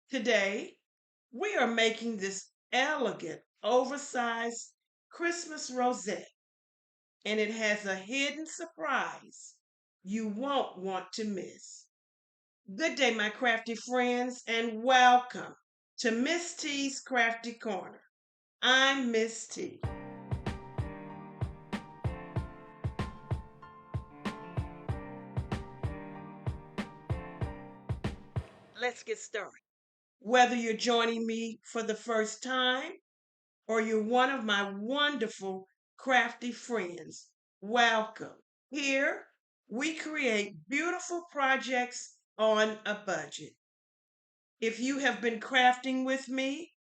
Today, we are making this elegant, oversized Christmas rosette, and it has a hidden surprise you won't want to miss. Good day, my crafty friends, and welcome to Miss T's Crafty Corner. I'm Miss T. Let's get started. Whether you're joining me for the first time or you're one of my wonderful crafty friends, welcome. Here, we create beautiful projects on a budget. If you have been crafting with me,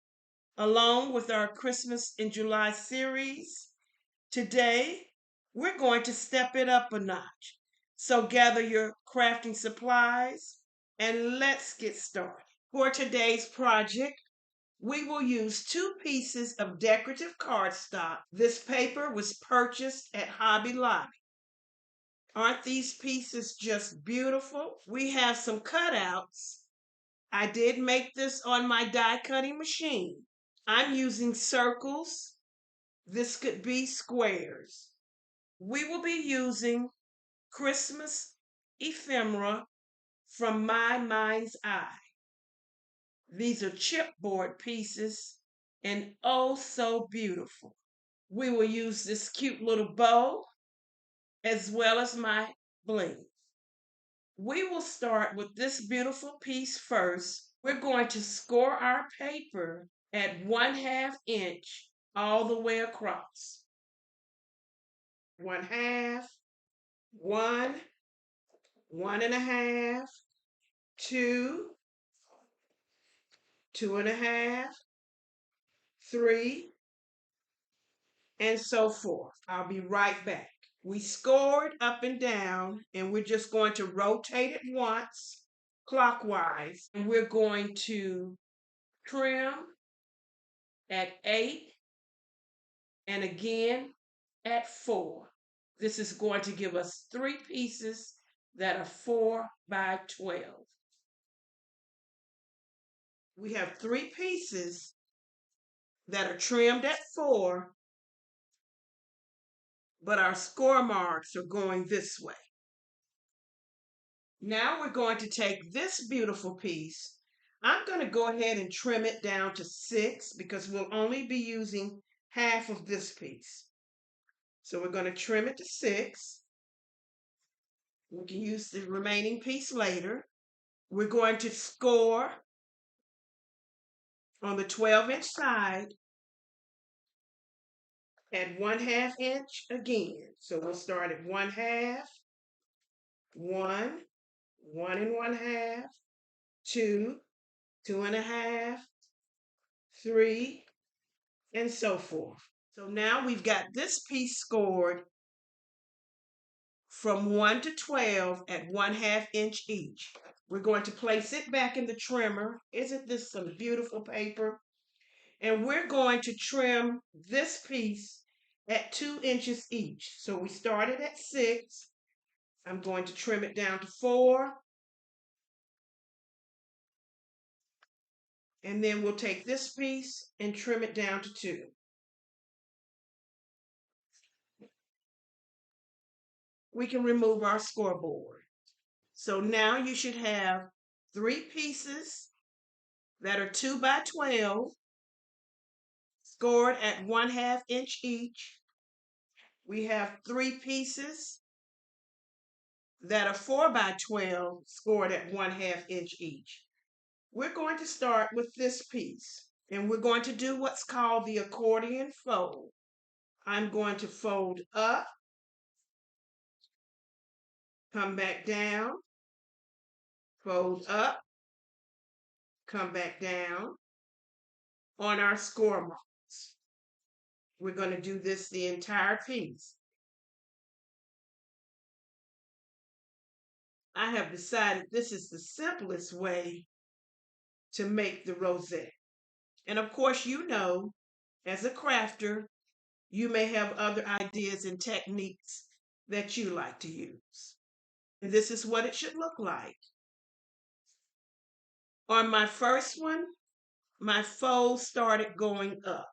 along with our Christmas in July series, today we're going to step it up a notch. So gather your crafting supplies and let's get started. For today's project, we will use two pieces of decorative cardstock. This paper was purchased at Hobby Lobby. Aren't these pieces just beautiful? We have some cutouts. I did make this on my die cutting machine. I'm using circles. This could be squares. We will be using Christmas ephemera from my mind's eye. These are chipboard pieces and oh so beautiful. We will use this cute little bow as well as my bling. We will start with this beautiful piece first. We're going to score our paper at 1/2 inch all the way across. 1/2, 1, 1.5, 2, 2.5, 3, and so forth. I'll be right back. We scored up and down, and we're just going to rotate it once clockwise, and we're going to trim at 8 and again at 4. This is going to give us 3 pieces that are 4 by 12. We have 3 pieces that are trimmed at 4, but our score marks are going this way. Now we're going to take this beautiful piece. I'm going to go ahead and trim it down to 6 because we'll only be using half of this piece. So we're going to trim it to 6. We can use the remaining piece later. We're going to score on the 12-inch side at 1/2 inch again. So we'll start at 1/2, 1, 1 and 1/2, 2, 2.5, 3, and so forth. So now we've got this piece scored from 1 to 12 at 1/2 inch each. We're going to place it back in the trimmer. Isn't this some beautiful paper? And we're going to trim this piece at 2 inches each. So we started at 6. I'm going to trim it down to 4. And then we'll take this piece and trim it down to 2. We can remove our scoreboard. So now you should have 3 pieces that are 2 by 12, scored at 1/2 inch each. We have 3 pieces that are 4 by 12, scored at 1/2 inch each. We're going to start with this piece, and we're going to do what's called the accordion fold. I'm going to fold up, come back down, fold up, come back down on our score marks. We're going to do this the entire piece. I have decided this is the simplest way to make the rosette. And of course, you know, as a crafter, you may have other ideas and techniques that you like to use. And this is what it should look like. On my first one, my fold started going up.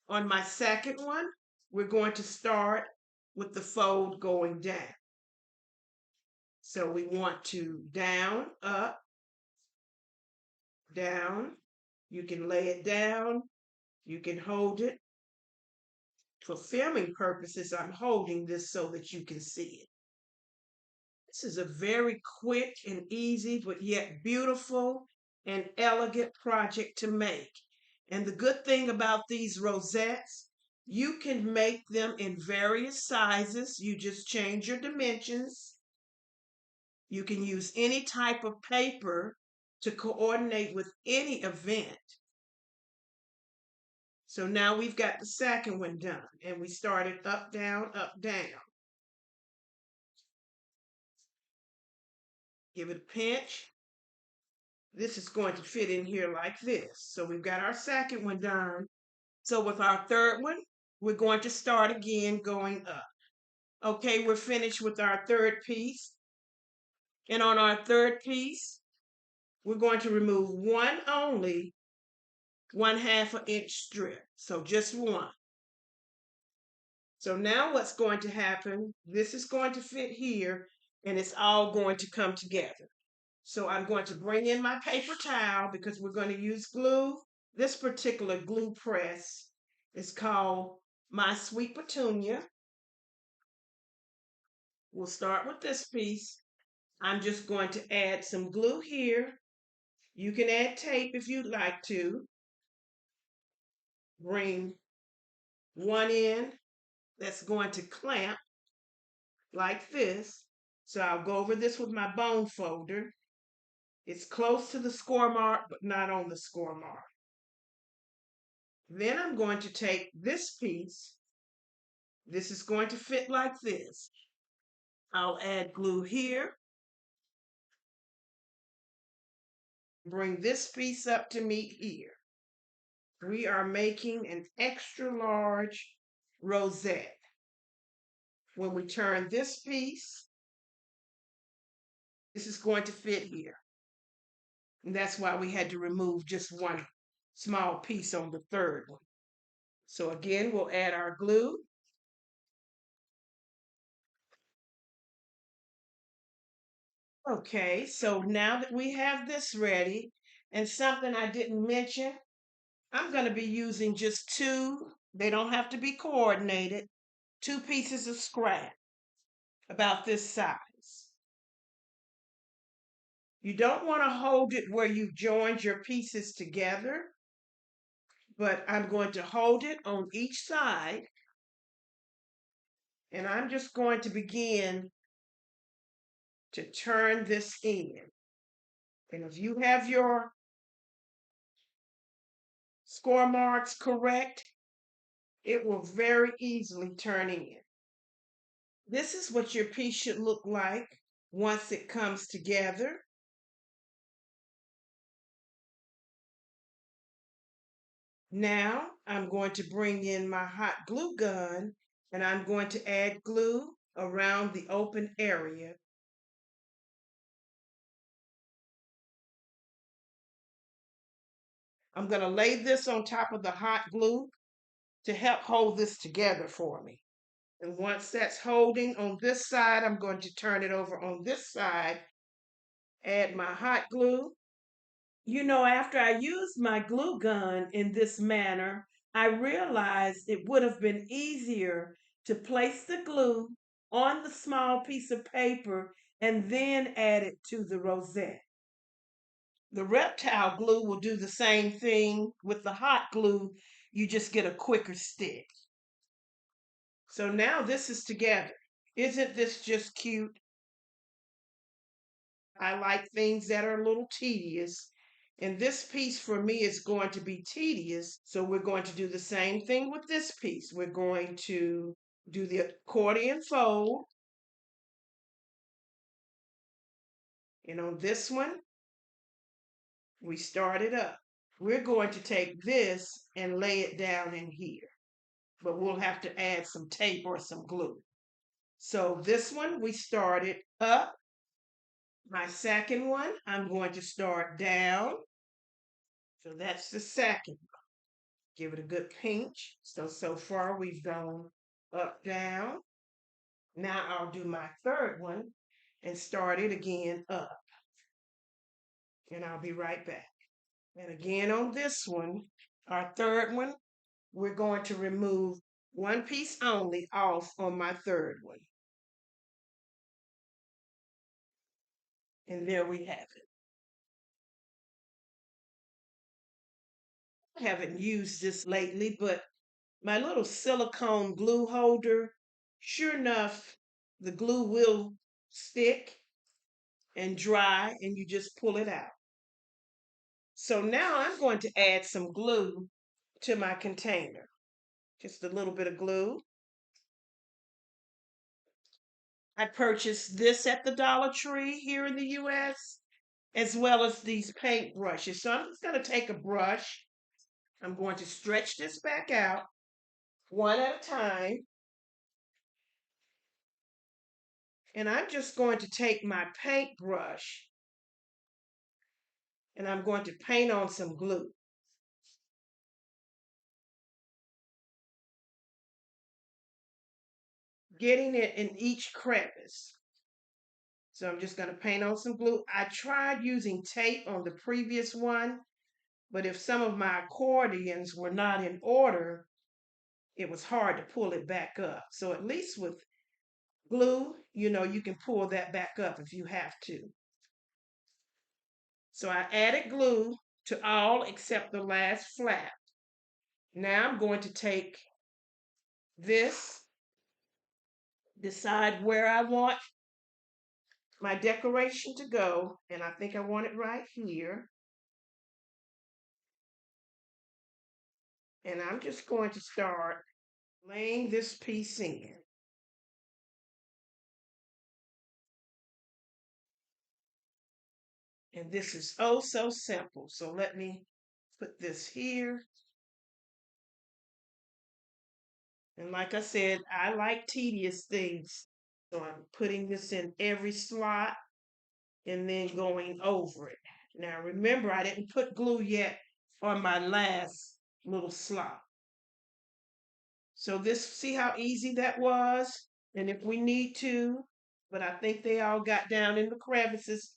On my second one, we're going to start with the fold going down. So we want to down, up, down. You can lay it down. You can hold it. For filming purposes, I'm holding this so that you can see it. This is a very quick and easy, but yet beautiful and elegant project to make. And the good thing about these rosettes, you can make them in various sizes. You just change your dimensions. You can use any type of paper to coordinate with any event. So now we've got the second one done, and we started up, down, up, down. Give it a pinch. This is going to fit in here like this. So we've got our second one done. So with our third one, we're going to start again going up. Okay, we're finished with our third piece. And on our third piece, we're going to remove one only 1/2 inch strip. So just one. So now what's going to happen, this is going to fit here and it's all going to come together. So I'm going to bring in my paper towel because we're going to use glue. This particular glue press is called My Sweet Petunia. We'll start with this piece. I'm just going to add some glue here. You can add tape if you'd like to. Bring one in that's going to clamp like this. So I'll go over this with my bone folder. It's close to the score mark, but not on the score mark. Then I'm going to take this piece. This is going to fit like this. I'll add glue here. Bring this piece up to meet here. We are making an extra large rosette. When we turn this piece, this is going to fit here. And that's why we had to remove just one small piece on the third one. So again, we'll add our glue. Okay, so now that we have this ready, and something I didn't mention, I'm going to be using just two, they don't have to be coordinated, two pieces of scrap about this size. You don't want to hold it where you've joined your pieces together, but I'm going to hold it on each side, and I'm just going to begin to turn this in. And if you have your score marks correct, it will very easily turn in. This is what your piece should look like once it comes together. Now I'm going to bring in my hot glue gun and I'm going to add glue around the open area. I'm going to lay this on top of the hot glue to help hold this together for me. And once that's holding on this side, I'm going to turn it over on this side, add my hot glue. You know, after I used my glue gun in this manner, I realized it would have been easier to place the glue on the small piece of paper and then add it to the rosette. The reptile glue will do the same thing with the hot glue, you just get a quicker stick. So now this is together. Isn't this just cute? I like things that are a little tedious. And this piece for me is going to be tedious. So we're going to do the same thing with this piece. We're going to do the accordion fold. And on this one, we start it up. We're going to take this and lay it down in here. But we'll have to add some tape or some glue. So this one, we started up, My second one, I'm going to start down. So that's the second. Give it a good pinch. So far we've gone up, down. Now I'll do my third one and start it again up. And I'll be right back. And again on this one, our third one, we're going to remove one piece only off on my third one. And there we have it. I haven't used this lately, but my little silicone glue holder, sure enough, the glue will stick and dry and you just pull it out. So now I'm going to add some glue to my container. Just a little bit of glue. I purchased this at the Dollar Tree here in the US, as well as these paint brushes. So I'm just going to take a brush. I'm going to stretch this back out one at a time. And I'm just going to take my paintbrush and I'm going to paint on some glue. Getting it in each crevice. So I'm just going to paint on some glue. I tried using tape on the previous one, but if some of my accordions were not in order, it was hard to pull it back up. So at least with glue, you can pull that back up if you have to. So I added glue to all except the last flap. Now I'm going to take this, decide where I want my decoration to go, and I think I want it right here. And I'm just going to start laying this piece in. And this is oh so simple. So let me put this here. And like I said, I like tedious things. So I'm putting this in every slot and then going over it. Now remember, I didn't put glue yet on my last little slot. So this, see how easy that was? And if we need to, but I think they all got down in the crevices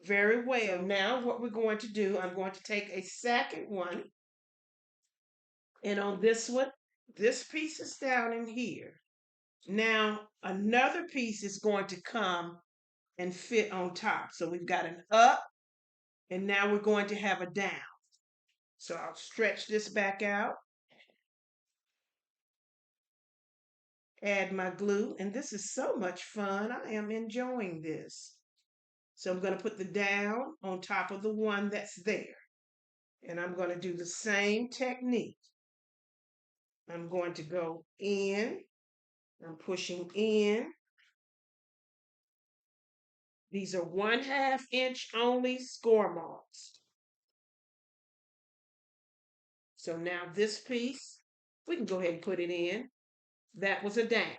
very well. Now what we're going to do, I'm going to take a second one. And on this one, this piece is down in here. Now another piece is going to come and fit on top. So we've got an up and now we're going to have a down. So I'll stretch this back out. Add my glue. And this is so much fun. I am enjoying this. So I'm going to put the down on top of the one that's there. And I'm going to do the same technique. I'm going to go in. I'm pushing in. These are 1/2 inch only score marks. So now this piece, we can go ahead and put it in. That was a down.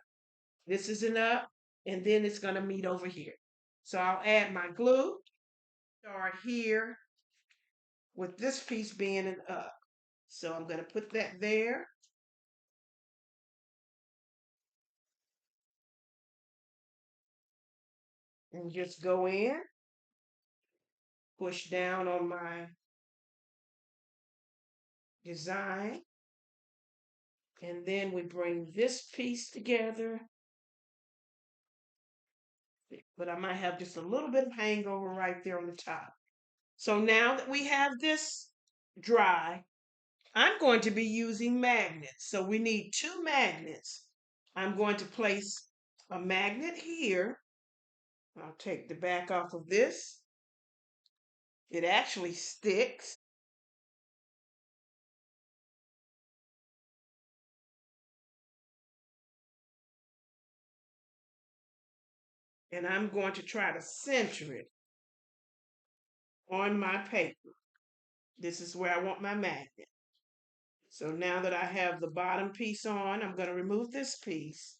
This is an up, and then it's going to meet over here. So I'll add my glue. Start here with this piece being an up. So I'm going to put that there. And just go in. Push down on my design. And then we bring this piece together. But I might have just a little bit of hangover right there on the top. So now that we have this dry, I'm going to be using magnets. So we need 2 magnets. I'm going to place a magnet here. I'll take the back off of this. It actually sticks. And I'm going to try to center it on my paper. This is where I want my magnet. So now that I have the bottom piece on, I'm going to remove this piece.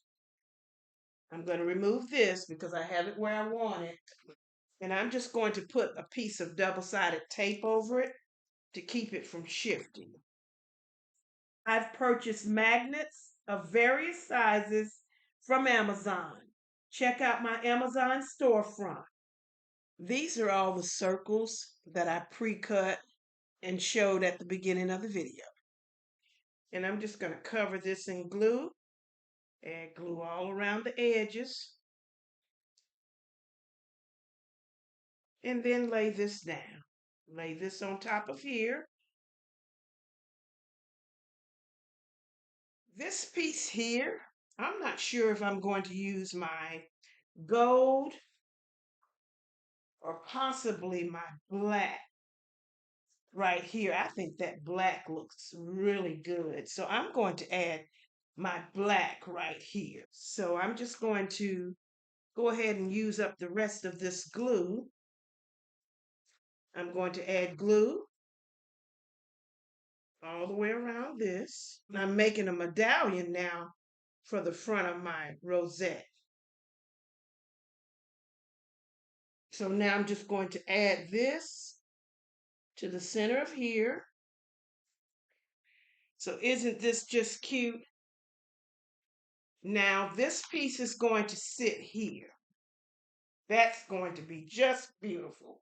I'm going to remove this because I have it where I want it. And I'm just going to put a piece of double-sided tape over it to keep it from shifting. I've purchased magnets of various sizes from Amazon. Check out my Amazon storefront. These are all the circles that I pre-cut and showed at the beginning of the video. And I'm just going to cover this in glue. Add glue all around the edges. And then lay this down. Lay this on top of here. This piece here, I'm not sure if I'm going to use my gold or possibly my black right here. I think that black looks really good. So I'm going to add my black right here. So I'm just going to go ahead and use up the rest of this glue. I'm going to add glue all the way around this. And I'm making a medallion now for the front of my rosette. So now I'm just going to add this to the center of here. So isn't this just cute? Now this piece is going to sit here. That's going to be just beautiful.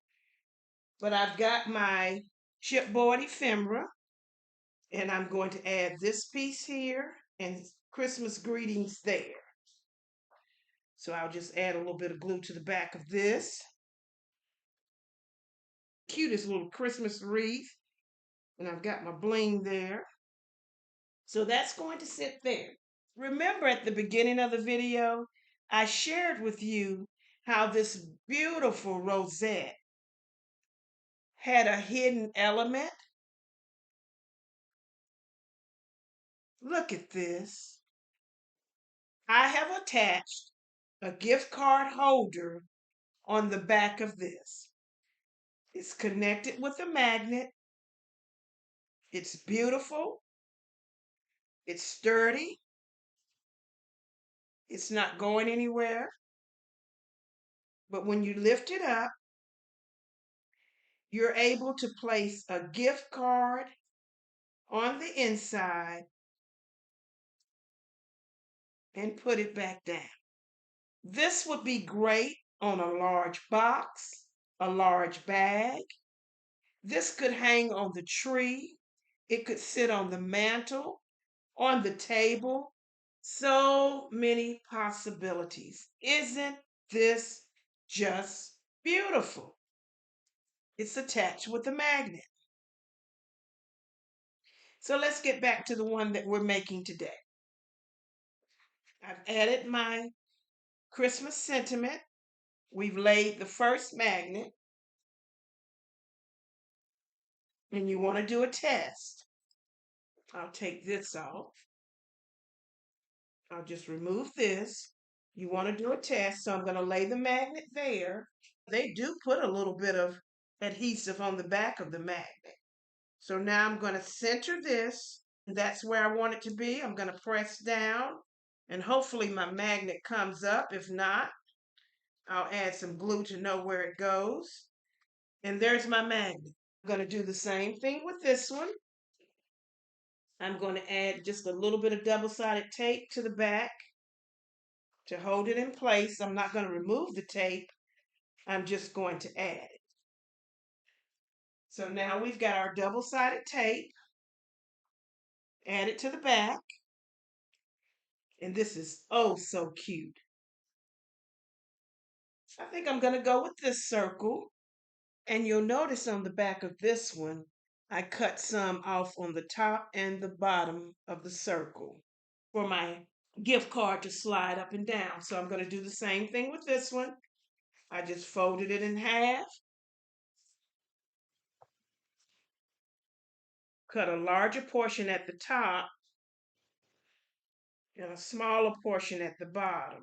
But I've got my chipboard ephemera, and I'm going to add this piece here and Christmas greetings there. So I'll just add a little bit of glue to the back of this. Cutest little Christmas wreath. And I've got my bling there. So that's going to sit there. Remember at the beginning of the video, I shared with you how this beautiful rosette had a hidden element. Look at this. I have attached a gift card holder on the back of this. It's connected with a magnet. It's beautiful. It's sturdy. It's not going anywhere. But when you lift it up, you're able to place a gift card on the inside and put it back down. This would be great on a large box, a large bag. This could hang on the tree. It could sit on the mantle, on the table. So many possibilities. Isn't this just beautiful? It's attached with a magnet. So let's get back to the one that we're making today. I've added my Christmas sentiment. We've laid the first magnet. And you want to do a test. I'll take this off. I'll just remove this. You want to do a test, so I'm going to lay the magnet there. They do put a little bit of adhesive on the back of the magnet. So now I'm going to center this. That's where I want it to be. I'm going to press down, and hopefully my magnet comes up. If not, I'll add some glue to know where it goes. And there's my magnet. I'm going to do the same thing with this one. I'm going to add just a little bit of double-sided tape to the back to hold it in place. I'm not going to remove the tape. I'm just going to add it. So now we've got our double-sided tape. Add it to the back. And this is oh so cute. I think I'm going to go with this circle. And you'll notice on the back of this one, I cut some off on the top and the bottom of the circle for my gift card to slide up and down. So I'm going to do the same thing with this one. I just folded it in half, cut a larger portion at the top and a smaller portion at the bottom,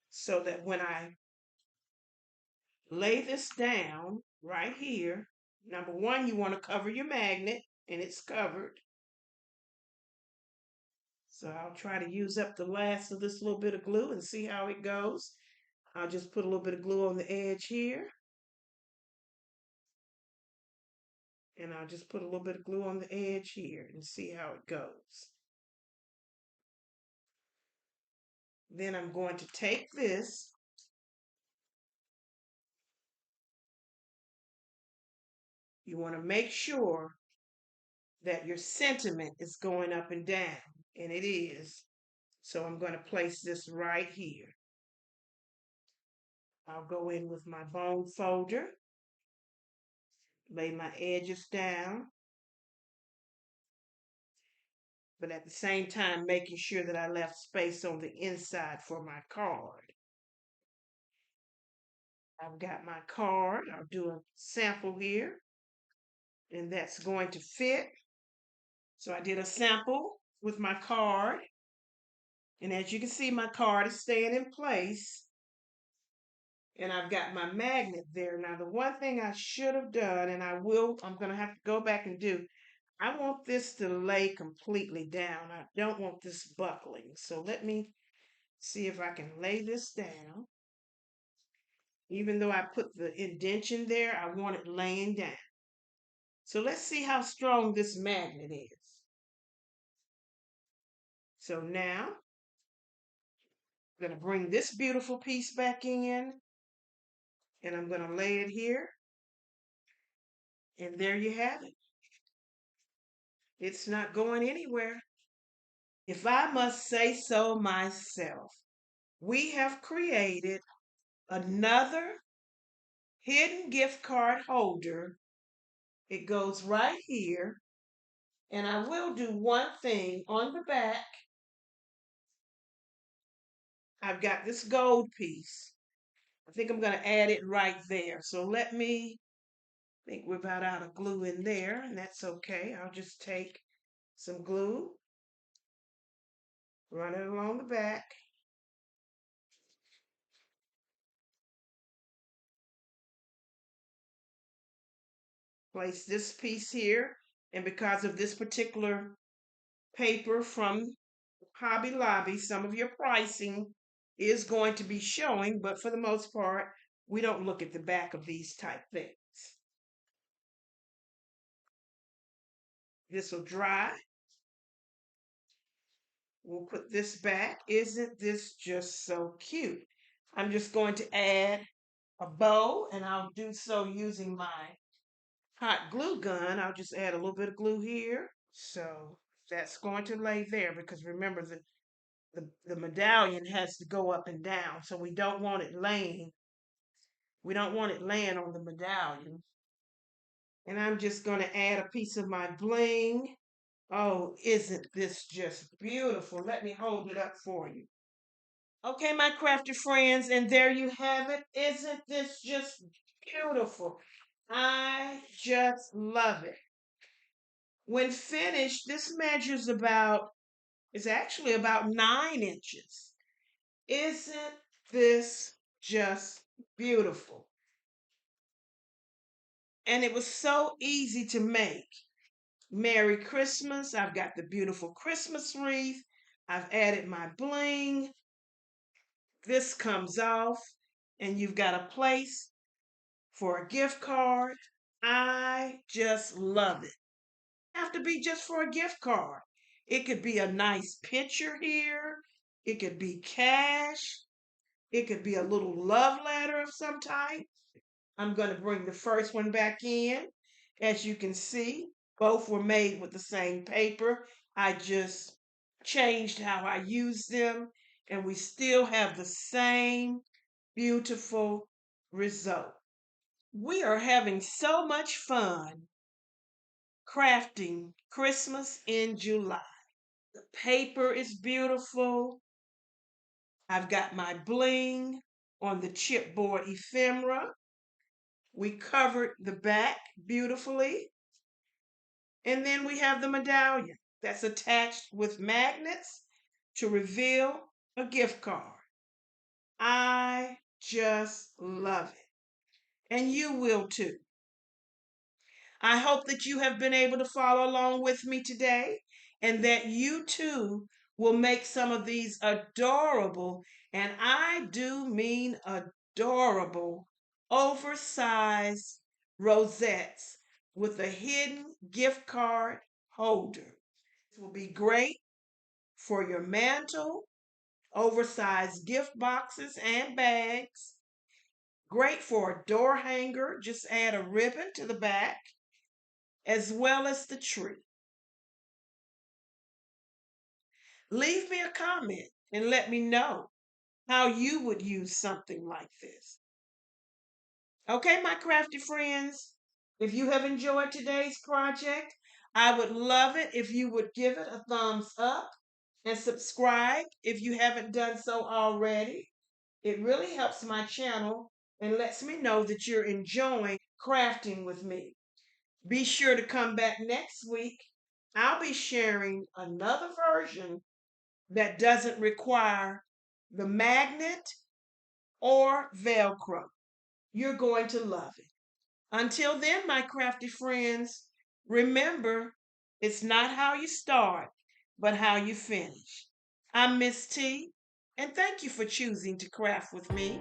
so that when I lay this down right here, number one, you want to cover your magnet, and it's covered. So I'll try to use up the last of this little bit of glue and see how it goes. I'll just put a little bit of glue on the edge here. And I'll just put a little bit of glue on the edge here and see how it goes. Then I'm going to take this. You want to make sure that your sentiment is going up and down, and it is. So I'm going to place this right here. I'll go in with my bone folder, lay my edges down, but at the same time making sure that I left space on the inside for my card. I've got my card. I'll do a sample here, and that's going to fit. So I did a sample with my card, and as you can see, my card is staying in place, and I've got my magnet there. Now, the one thing I should have done, and I'm going to have to go back and do, I want this to lay completely down. I don't want this buckling. So let me see if I can lay this down. Even though I put the indentation there, I want it laying down. So let's see how strong this magnet is. So now, I'm going to bring this beautiful piece back in, and I'm going to lay it here. And there you have it. It's not going anywhere. If I must say so myself, we have created another hidden gift card holder. It goes right here. And I will do one thing on the back. I've got this gold piece. I think I'm going to add it right there. So let me, I think we're about out of glue in there, and that's okay. I'll just take some glue, run it along the back. Place this piece here, and because of this particular paper from Hobby Lobby, some of your pricing is going to be showing, but for the most part, we don't look at the back of these type things. This will dry. We'll put this back. Isn't this just so cute? I'm just going to add a bow, and I'll do so using my hot glue gun. I'll just add a little bit of glue here. So that's going to lay there because remember the medallion has to go up and down. So we don't want it laying. We don't want it laying on the medallion. And I'm just going to add a piece of my bling. Oh, isn't this just beautiful? Let me hold it up for you. Okay, my crafty friends, and there you have it. Isn't this just beautiful? I just love it. When finished, this measures it's actually about 9 inches. Isn't this just beautiful? And it was so easy to make. Merry Christmas. I've got the beautiful Christmas wreath. I've added my bling. This comes off, and you've got a place for a gift card. I just love it. Have to be just for a gift card. It could be a nice picture here. It could be cash. It could be a little love letter of some type. I'm going to bring the first one back in. As you can see, both were made with the same paper. I just changed how I use them, and we still have the same beautiful result. We are having so much fun crafting Christmas in July. The paper is beautiful. I've got my bling on the chipboard ephemera. We covered the back beautifully. And then we have the medallion that's attached with magnets to reveal a gift card. I just love it. And you will too. I hope that you have been able to follow along with me today and that you too will make some of these adorable, and I do mean adorable, oversized rosettes with a hidden gift card holder. This will be great for your mantle, oversized gift boxes and bags. Great for a door hanger, just add a ribbon to the back, as well as the tree. Leave me a comment and let me know how you would use something like this. Okay, my crafty friends, if you have enjoyed today's project, I would love it if you would give it a thumbs up and subscribe if you haven't done so already. It really helps my channel and lets me know that you're enjoying crafting with me. Be sure to come back next week. I'll be sharing another version that doesn't require the magnet or Velcro. You're going to love it. Until then, my crafty friends, remember, it's not how you start, but how you finish. I'm Miss T, and thank you for choosing to craft with me.